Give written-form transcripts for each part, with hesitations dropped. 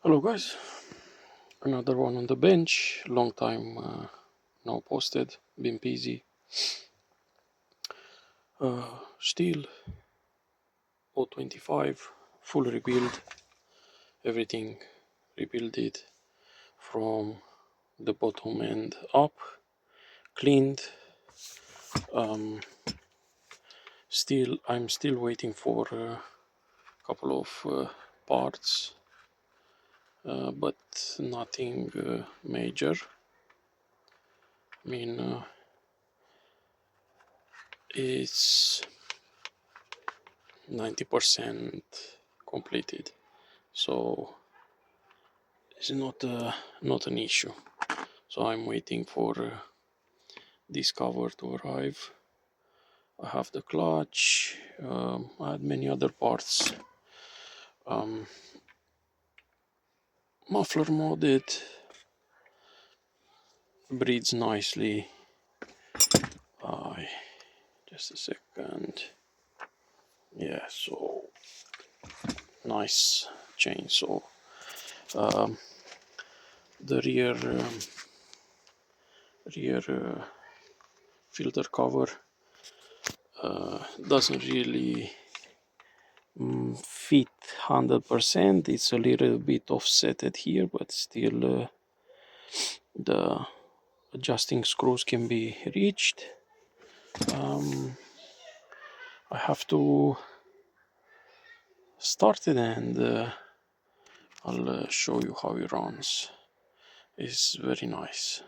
Hello guys, another one on the bench. Long time no posted, been busy. Stihl 025, full rebuild, everything rebuilt it from the bottom end up, cleaned. I'm still waiting for a couple of parts, but nothing major. I mean, it's 90% completed, so it's not an issue. So I'm waiting for this cover to arrive. I have the clutch. I had many other parts. Muffler modded, breathes nicely. Just a second. Yeah, so nice chainsaw. The rear filter cover doesn't really fit 100%. It's a little bit offsetted here, but still the adjusting screws can be reached. I have to start it and I'll show you how it runs. It's very nice.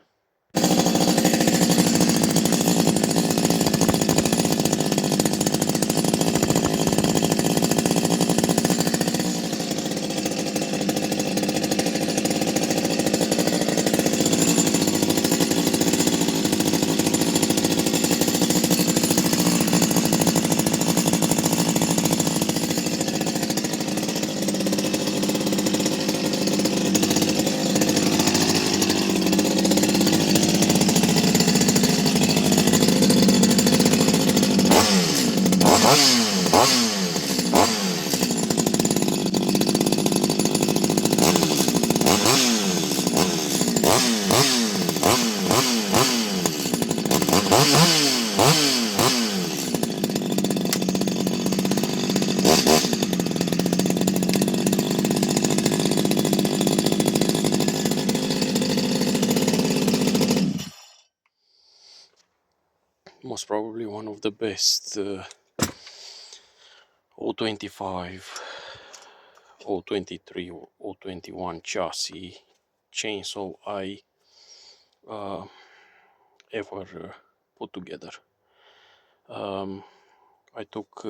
Most probably one of the best 025, 023, 021 chassis chainsaw I ever put together. I took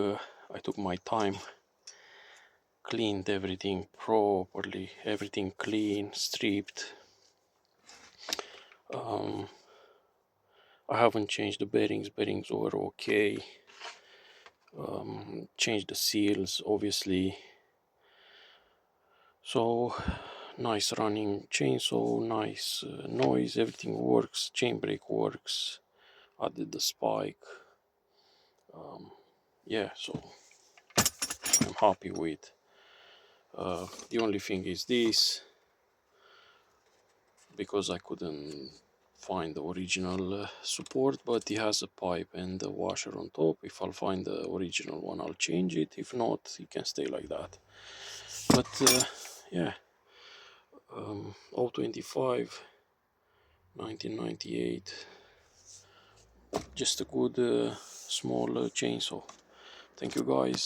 my time, cleaned everything properly, everything clean, stripped. I haven't changed the bearings were okay. Changed the seals, obviously. So nice running chainsaw, nice noise, everything works, chain brake works, added the spike. Yeah, so I'm happy with. The only thing is this, because I couldn't find the original support, but it has a pipe and a washer on top. If I'll find the original one, I'll change it. If not, it can stay like that. But yeah, 025, 1998, just a good small chainsaw. Thank you guys.